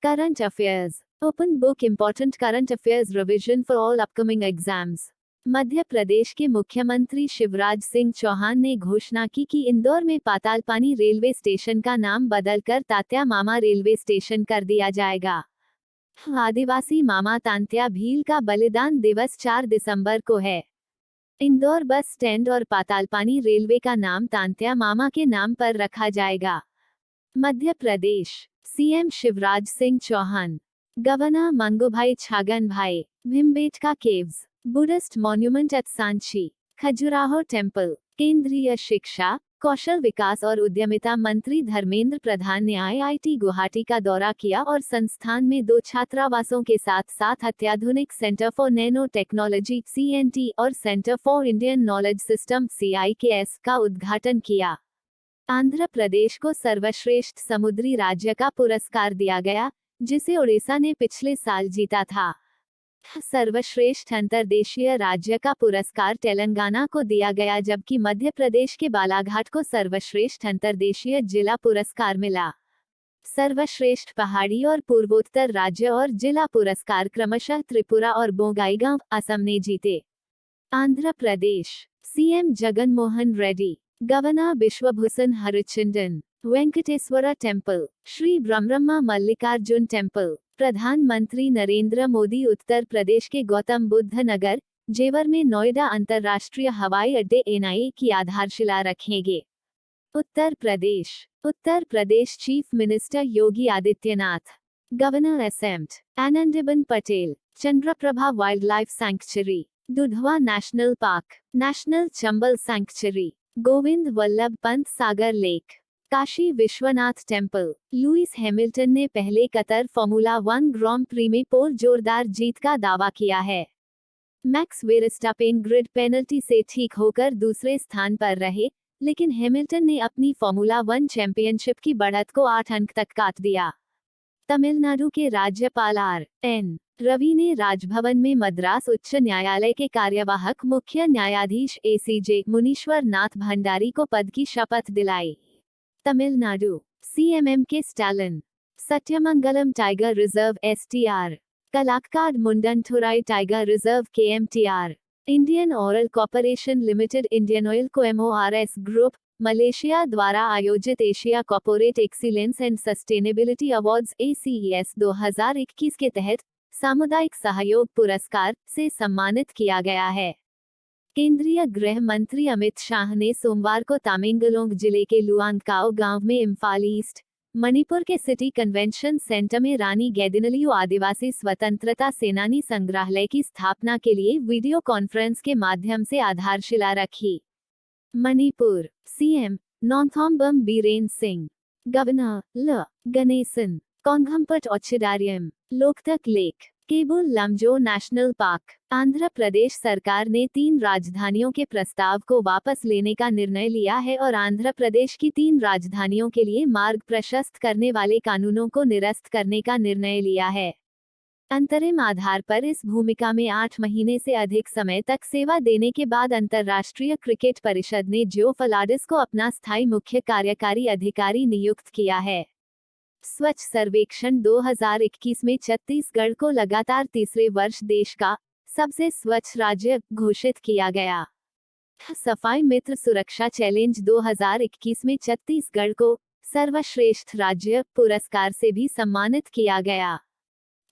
Current affairs. Open book important current affairs revision for all upcoming exams. Madhya Pradesh के मुख्यमंत्री शिवराज सिंह चौहान ने घोषणा की कि इंदौर में पातालपानी रेलवे स्टेशन का नाम बदलकर तात्या मामा रेलवे स्टेशन कर दिया जाएगा। आदिवासी मामा तांत्या भील का बलिदान दिवस 4 दिसंबर को है। इंदौर बस स्टैंड और पातालपानी रेलवे का नाम तांत्या मामा के नाम पर रखा जाएगा। Madhya Pradesh CM Shivraj Singh Chouhan, governor Mangubhai Chhaganbhai, Bhimbetka caves, Buddhist monument at Sanchi, Khajuraho temple. केंद्रीय शिक्षा, कौशल विकास और उद्यमिता मंत्री धर्मेंद्र प्रधान ने आईआईटी गुवाहाटी का दौरा किया और संस्थान में 2 छात्रावासों के साथ साथ अत्याधुनिक centre for nano technology (CNT) और centre for Indian knowledge system (CIKS) का उद्घाटन किया। आंध्र प्रदेश को सर्वश्रेष्ठ समुद्री राज्य का पुरस्कार दिया गया, जिसे ओडिशा ने पिछले साल जीता था। सर्वश्रेष्ठ अंतर्देशीय राज्य का पुरस्कार तेलंगाना को दिया गया, जबकि मध्य प्रदेश के बालाघाट को सर्वश्रेष्ठ अंतर्देशीय जिला पुरस्कार मिला। सर्वश्रेष्ठ पहाड़ी और पूर्वोत्तर राज्य और जिला पुरस्कार क्रमशः त्रिपुरा और बोंगाईगांव, असम ने जीते। Andhra Pradesh CM Jagan Mohan Reddy, governor Biswabhusan Harichandan, Venkateswara temple, Shri Bhramaramba Mallikarjuna temple. प्रधानमंत्री नरेंद्र मोदी उत्तर प्रदेश के गौतम बुद्ध नगर, जेवर में नोएडा अंतर्राष्ट्रीय हवाई अड्डे (NIA) की आधारशिला रखेंगे। Uttar Pradesh chief minister Yogi Adityanath, governor SMT Anandiben Patel, Chandraprabha wildlife sanctuary, Dudhwa national park, national Chambal sanctuary, Govind Ballabh Pant Sagar lake, Kashi Vishwanath temple. Lewis Hamilton ने पहले कतर फॉर्मूला 1 ग्रां प्री में पोल जोरदार जीत का दावा किया है। मैक्स वेरस्टापेन ग्रिड पेनल्टी से ठीक होकर दूसरे स्थान पर रहे, लेकिन हैमिल्टन ने अपनी फॉर्मूला 1 चैंपियनशिप की बढ़त को 8 अंक तक काट दिया। तमिलनाडु के राज्यपाल आर.एन. रवि ने राजभवन में मद्रास उच्च न्यायालय के कार्यवाहक मुख्य न्यायाधीश ACJ मुनीश्वर नाथ भंडारी को पद की शपथ दिलाई। Tamil Nadu CM M.K. Stalin, Sathyamangalam tiger reserve STR, Kalakkad Mundanthurai tiger reserve KMTR, Indian oil corporation limited, Indian oil को MORS ग्रुप, मलेशिया द्वारा आयोजित Asia corporate excellence and sustainability awards ACES 2021 के तहत सामुदायिक सहयोग पुरस्कार से सम्मानित किया गया है। केंद्रीय गृह मंत्री अमित शाह ने सोमवार को तामेंगलोंग जिले के लुआंगकाओ गांव में इम्फाल ईस्ट, मणिपुर के सिटी कन्वेंशन सेंटर में रानी गैदिनलियू आदिवासी स्वतंत्रता सेनानी संग्रहालय की स्थापना के लिए वीडियो कॉन्फ्रेंस के माध्यम से आधारशिला रखी। Manipur CM Nongthombam Biren Singh, governor La. Ganesan, Khonghampat orchidarium, Loktak lake, Keibul Lamjao national park. Andhra Pradesh सरकार ने 3 राजधानियों के प्रस्ताव को वापस लेने का निर्णय लिया है और आंध्र प्रदेश की 3 राजधानियों के लिए मार्ग प्रशस्त करने वाले कानूनों को निरस्त करने का निर्णय लिया है। अंतरिम आधार पर इस भूमिका में 8 महीने से अधिक समय तक सेवा देने के बाद अंतर्राष्ट्रीय क्रिकेट परिषद ने जो फलाडिस को अपना स्थायी मुख्य कार्यकारी अधिकारी नियुक्त किया है। स्वच्छ सर्वेक्षण 2021 में छत्तीसगढ़ को लगातार तीसरे वर्ष देश का सबसे स्वच्छ राज्य घोषित किया गया। सफाई मित्र सुरक्षा चैलेंज 2021 में छत्तीसगढ़ को सर्वश्रेष्ठ राज्य पुरस्कार से भी सम्मानित किया गया।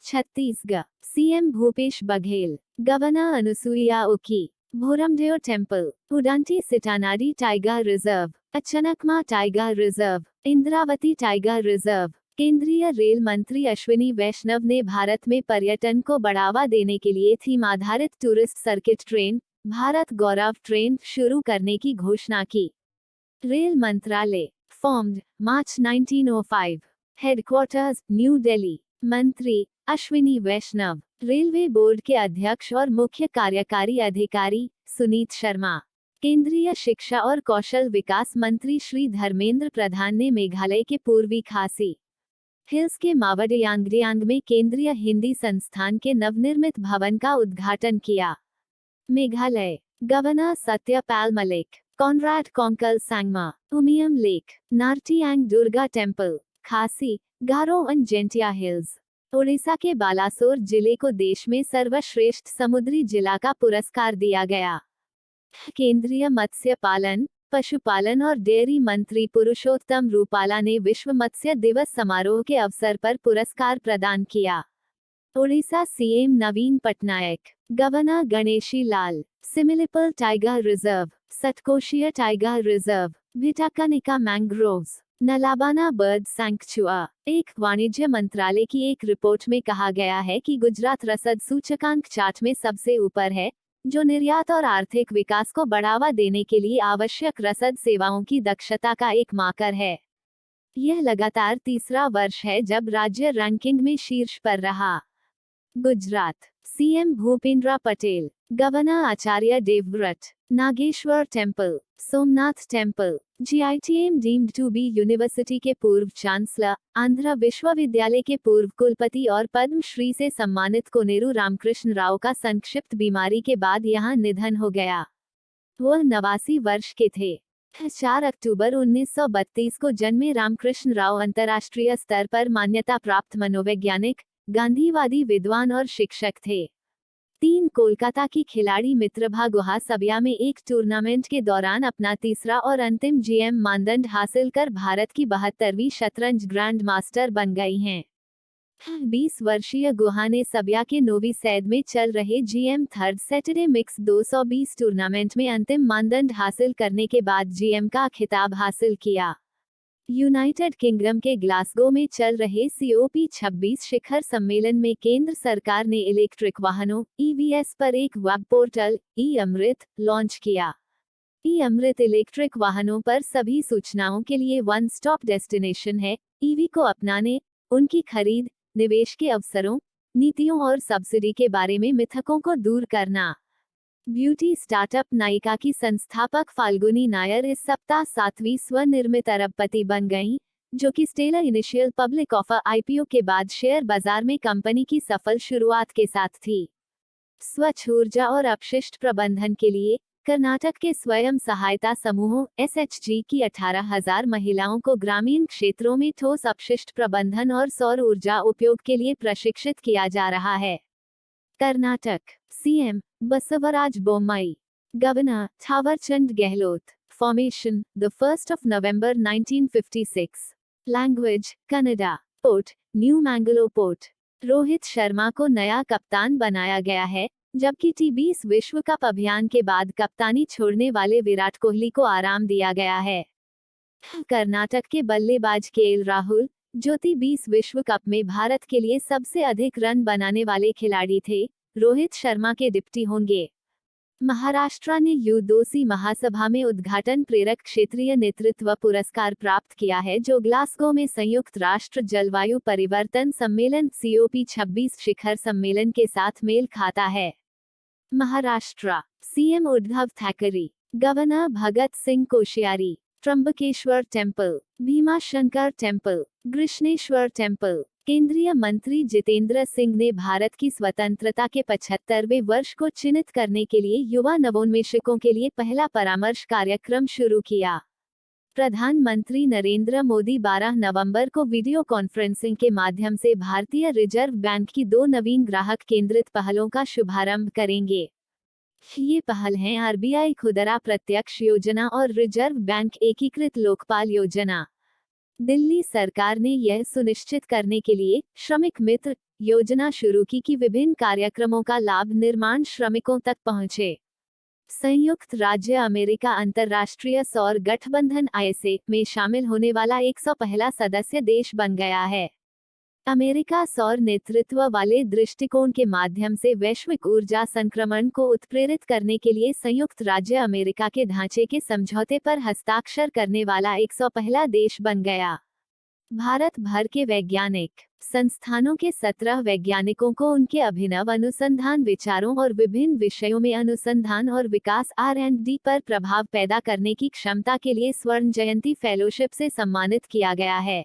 Chhattisgarh CM Bhupesh Baghel, governor Anusuiya Uikey, Bhoramdev temple, Udanti Sitanadi tiger reserve, Achanakmar tiger reserve, Indravati tiger reserve. केंद्रीय रेल मंत्री अश्विनी वैष्णव ने भारत में पर्यटन को बढ़ावा देने के लिए थीम आधारित टूरिस्ट सर्किट ट्रेन, भारत गौरव ट्रेन शुरू करने की घोषणा की। रेल मंत्रालय फॉर्म्ड मार्च 1905, हेडक्वार्टर्स न्यू दिल्ली। मंत्री अश्विनी वैष्णव, रेलवे बोर्ड के अध्यक्ष और मुख्य कार्यकारी अधिकारी सुनीत शर्मा। केंद्रीय शिक्षा और कौशल विकास मंत्री श्री धर्मेंद्र प्रधान ने मेघालय के पूर्वी खासी हिल्स के मावडियांगडियांग में केंद्रीय हिंदी संस्थान के नवनिर्मित भवन का उद्घाटन किया। Meghalaya governor Satyapal Malik, Conrad Kongkal Sangma, Umiam lake, Nartiang Durga temple, Khasi, Garo and Jaintia hills. Odisha के बालासोर जिले को देश में सर्वश्रेष्ठ समुद्री जिला का पुरस्कार दिया गया। केंद्रीय मत्स्य पालन, पशुपालन और डेयरी मंत्री पुरुषोत्तम रूपाला ने विश्व मत्स्य दिवस समारोह के अवसर पर पुरस्कार प्रदान किया। Odisha CM Naveen Patnaik, governor Ganeshi Lal, Similipal tiger reserve, Satkosia tiger reserve, Bhitarkanika mangroves, Nalabana bird sanctuary. एक वाणिज्य मंत्रालय की एक रिपोर्ट में कहा गया है कि गुजरात रसद सूचकांक चार्ट में सबसे ऊपर है, जो निर्यात और आर्थिक विकास को बढ़ावा देने के लिए आवश्यक रसद सेवाओं की दक्षता का एक मार्कर है। यह लगातार तीसरा वर्ष है जब राज्य रैंकिंग में शीर्ष पर रहा। Gujarat CM Bhupendra Patel, governor Acharya Devvrat, Nageshwar temple, Somnath temple, GITM deemed to be university के पूर्व चांसलर, आंध्र विश्वविद्यालय के पूर्व कुलपति और पद्मश्री से सम्मानित कोनेरू रामकृष्ण राव का संक्षिप्त बीमारी के बाद यहां निधन हो गया। वह 89 वर्ष के थे। 4 अक्टूबर 1932 को जन्मे रामकृष्ण राव अंतर्राष्ट्रीय स्तर पर मान्यता प्राप्त मनोवैज्ञानिक, गांधीवादी विद्वान और शिक्षक थे। 3 कोलकाता की खिलाड़ी मित्रभा गुहा सबिया में एक टूर्नामेंट के दौरान अपना तीसरा और अंतिम GM मानदंड हासिल कर भारत की 72वीं शतरंज ग्रैंड मास्टर बन गई हैं। 20 वर्षीय गुहा ने सबिया के नोवी सैद में चल रहे GM third Saturday mix 220 tournament में अंतिम मानदंड हासिल करने के बाद GM का खिताब हासिल किया। यूनाइटेड किंगडम के ग्लासगो में चल रहे COP26 शिखर सम्मेलन में केंद्र सरकार ने इलेक्ट्रिक वाहनों EVs पर एक वेब पोर्टल ई-अमृत लॉन्च किया। ई-अमृत इलेक्ट्रिक वाहनों पर सभी सूचनाओं के लिए वन स्टॉप डेस्टिनेशन है। EV को अपनाने, उनकी खरीद, निवेश के अवसरों, नीतियों और सब्सिडी के बारे में मिथकों को दूर करना। ब्यूटी स्टार्टअप नायिका की संस्थापक फाल्गुनी नायर इस सप्ताह 7वीं स्वनिर्मित अरबपति बन गईं, जो कि stellar initial public offer IPO के बाद शेयर बाजार में कंपनी की सफल शुरुआत के साथ थी। स्वच्छ ऊर्जा और अपशिष्ट प्रबंधन के लिए कर्नाटक के स्वयं सहायता समूहों SHG की 18,000 महिलाओं को ग्रामीण क्षेत्रों में ठोस अपशिष्ट प्रबंधन और सौर ऊर्जा उपयोग के लिए प्रशिक्षित किया जा रहा है। Karnataka CM Basavaraj Bommai, governor Thaawarchand Gehlot. Formation the 1 नवंबर 1956। Language Kannada. Port new Mangalore port. Rohit Sharma को नया कप्तान बनाया गया है, जबकि T20 विश्व कप अभियान के बाद कप्तानी छोड़ने वाले विराट कोहली को आराम दिया गया है। कर्नाटक के बल्लेबाज KL राहुल, जो T20 विश्व कप में भारत के लिए सबसे अधिक रन बनाने वाले खिलाड़ी थे, रोहित शर्मा के डिप्टी होंगे। महाराष्ट्र ने U2C महासभा में उद्घाटन प्रेरक क्षेत्रीय नेतृत्व पुरस्कार प्राप्त किया है, जो ग्लासगो में संयुक्त राष्ट्र जलवायु परिवर्तन सम्मेलन COP26 शिखर सम्मेलन के साथ मेल खाता है। Maharashtra CM Uddhav Thackeray, governor Bhagat Singh Koshyari. Trimbakeshwar temple, Bhimashankar temple, Krishneshwar temple. केंद्रीय मंत्री जितेंद्र सिंह ने भारत की स्वतंत्रता के 75वें वर्ष को चिन्हित करने के लिए युवा नवोन्मेषकों के लिए पहला परामर्श कार्यक्रम शुरू किया। प्रधानमंत्री नरेंद्र मोदी 12 नवंबर को वीडियो कॉन्फ्रेंसिंग के माध्यम से भारतीय रिजर्व बैंक की 2 नवीन ग्राहक केंद्रित पहलों का शुभारंभ करेंगे। ये पहल हैं RBI खुदरा प्रत्यक्ष योजना और रिजर्व बैंक एकीकृत लोकपाल योजना। दिल्ली सरकार ने यह सुनिश्चित करने के लिए श्रमिक मित्र योजना शुरू की कि विभिन्न कार्यक्रमों का लाभ निर्माण श्रमिकों तक पहुंचे। संयुक्त राज्य अमेरिका अंतर्राष्ट्रीय सौर गठबंधन ISA में शामिल होने वाला 101वां सदस्य देश बन गया है। अमेरिका सौर नेतृत्व वाले दृष्टिकोण के माध्यम से वैश्विक ऊर्जा संक्रमण को उत्प्रेरित करने के लिए संयुक्त राज्य अमेरिका के ढांचे के समझौते पर हस्ताक्षर करने वाला 101वां देश बन गया। भारत भर के वैज्ञानिक संस्थानों के 17 वैज्ञानिकों को उनके अभिनव अनुसंधान विचारों और विभिन्न विषयों में अनुसंधान और विकास R&D पर प्रभाव पैदा करने की क्षमता के लिए स्वर्ण जयंती फेलोशिप से सम्मानित किया गया है।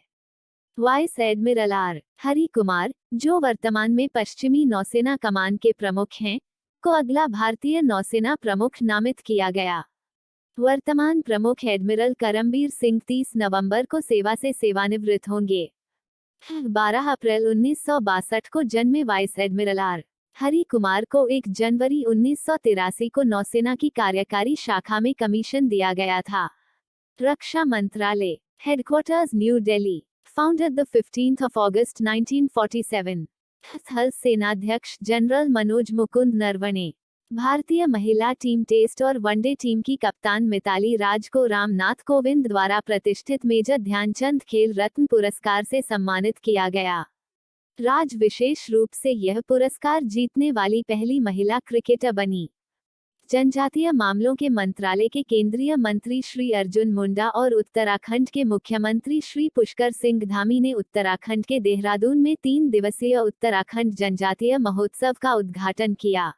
Vice admiral R. Hari Kumar, जो वर्तमान में पश्चिमी नौसेना कमान के प्रमुख हैं, को अगला भारतीय नौसेना प्रमुख नामित किया गया। वर्तमान प्रमुख एडमिरल करमबीर सिंह 30 नवंबर को सेवा से सेवानिवृत्त होंगे। 12 अप्रैल 1962 को जन्मे vice admiral R Hari Kumar को 1 जनवरी 1983 को नौसेना की कार्यकारी शाखा में कमीशन दिया गया था। रक्षा मंत्रालय headquarters new Delhi, founded the 15th of August 1947। थल सेनाध्यक्ष जनरल मनोज मुकुंद नरवणे। भारतीय महिला टीम टेस्ट और वनडे टीम की कप्तान मिताली राज को रामनाथ कोविंद द्वारा प्रतिष्ठित मेजर ध्यानचंद खेल रत्न पुरस्कार से सम्मानित किया गया। राज विशेष रूप से यह पुरस्कार जीतने वाली पहली महिला क्रिकेटर बनी। जनजातीय मामलों के मंत्रालय के केंद्रीय मंत्री श्री अर्जुन मुंडा और उत्तराखंड के मुख्यमंत्री श्री पुष्कर सिंह धामी ने उत्तराखंड के देहरादून में 3 दिवसीय उत्तराखंड जनजातीय महोत्सव का उद्घाटन किया।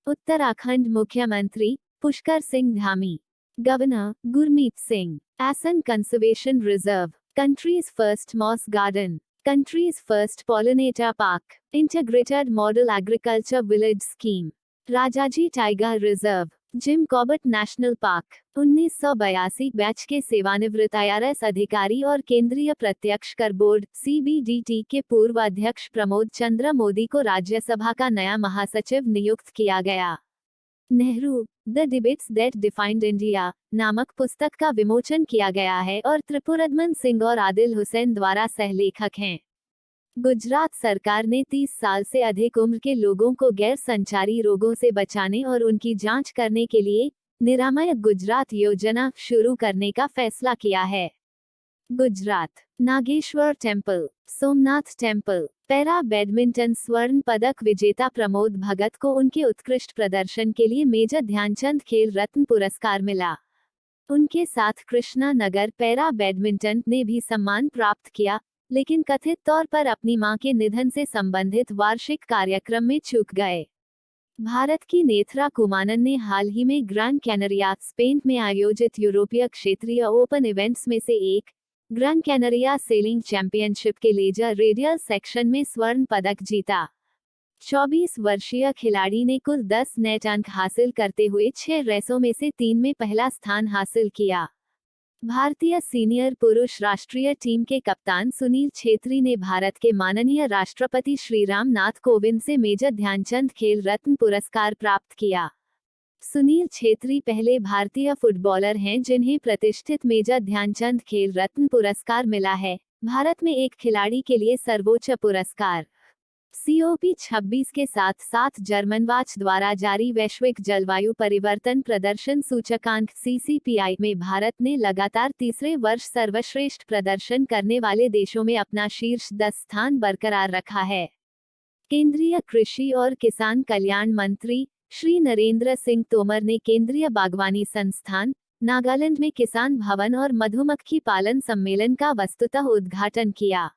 उत्तराखंड मुख्यमंत्री Pushkar Singh Dhami. Governor Gurmeet Singh. Asan conservation reserve, country's first moss garden, country's first pollinator park, integrated model agriculture village scheme, Rajaji tiger reserve, Jim Corbett national park. 1982 batch के सेवानिवृत्त IRS अधिकारी और केंद्रीय प्रत्यक्ष कर बोर्ड CBDT के पूर्व अध्यक्ष प्रमोद चंद्र मोदी को राज्यसभा का नया महासचिव नियुक्त किया गया। Nehru the debates that defined India नामक पुस्तक का विमोचन किया गया है और त्रिपुरदमन सिंह और आदिल हुसैन द्वारा सहलेखक हैं। गुजरात सरकार ने 30 साल से अधिक उम्र के लोगों को गैर संचारी रोगों से बचाने और उनकी जांच करने के लिए निरामय गुजरात योजना शुरू करने का फैसला किया है। Gujarat Nageshwar temple, Somnath temple. Para badminton स्वर्ण पदक विजेता प्रमोद भगत को उनके उत्कृष्ट प्रदर्शन के लिए मेजर ध्यानचंद खेल रत्न पुरस्कार मिला। उनके साथ कृष्णा नगर पैरा बैडमिंटन ने भी सम्मान प्राप्त किया, लेकिन कथित तौर पर अपनी मां के निधन से संबंधित वार्षिक कार्यक्रम में चूक गए। भारत की नेत्रा कुमानन ने हाल ही में ग्रैंड कैनरिया, स्पेन में आयोजित यूरोपीय क्षेत्रीय ओपन इवेंट्स में से एक ग्रैंड कैनरिया सेलिंग चैंपियनशिप के लेजर रेडियल सेक्शन में स्वर्ण पदक जीता। 24 वर्षीय खिलाड़ी ने कुल 10 नेट अंक हासिल करते हुए 6 रेसों में से 3 में पहला स्थान हासिल किया। भारतीय सीनियर पुरुष राष्ट्रीय टीम के कप्तान सुनील छेत्री ने भारत के माननीय राष्ट्रपति श्री रामनाथ कोविंद से मेजर ध्यानचंद खेल रत्न पुरस्कार प्राप्त किया। सुनील छेत्री पहले भारतीय फुटबॉलर हैं जिन्हें प्रतिष्ठित मेजर ध्यानचंद खेल रत्न पुरस्कार मिला है। भारत में एक खिलाड़ी के लिए सर्वोच्च पुरस्कार। COP26 के साथ साथ जर्मन वाच द्वारा जारी वैश्विक जलवायु परिवर्तन प्रदर्शन सूचकांक CCPI में भारत ने लगातार तीसरे वर्ष सर्वश्रेष्ठ प्रदर्शन करने वाले देशों में अपना शीर्ष 10 स्थान बरकरार रखा है। केंद्रीय कृषि और किसान कल्याण मंत्री श्री नरेंद्र सिंह तोमर ने केंद्रीय बागवानी संस्थान नागालैंड में किसान भवन और मधुमक्खी पालन सम्मेलन का वस्तुतः उद्घाटन किया।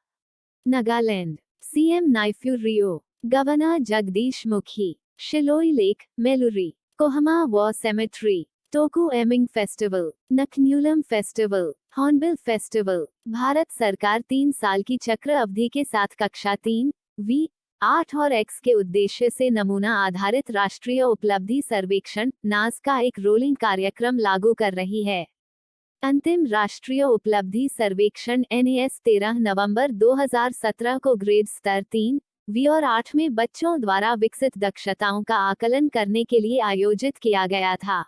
Nagaland CM Neiphiu Rio, governor Jagdish Mukhi, Shilloi lake, Meluri, Kohima war cemetery, Tokhu Emong festival, Naknyulem festival, hornbill festival. Bharat सरकार 3 साल की चक्र अवधि के साथ कक्षा 3, V, 8 और X के उद्देश्य से नमूना आधारित राष्ट्रीय उपलब्धि सर्वेक्षण नाज का एक रोलिंग कार्यक्रम लागू कर रही है। अंतिम राष्ट्रीय उपलब्धि सर्वेक्षण NAS 13 नवंबर 2017 को ग्रेड स्तर 3, V और 8 में बच्चों द्वारा विकसित दक्षताओं का आकलन करने के लिए आयोजित किया गया था।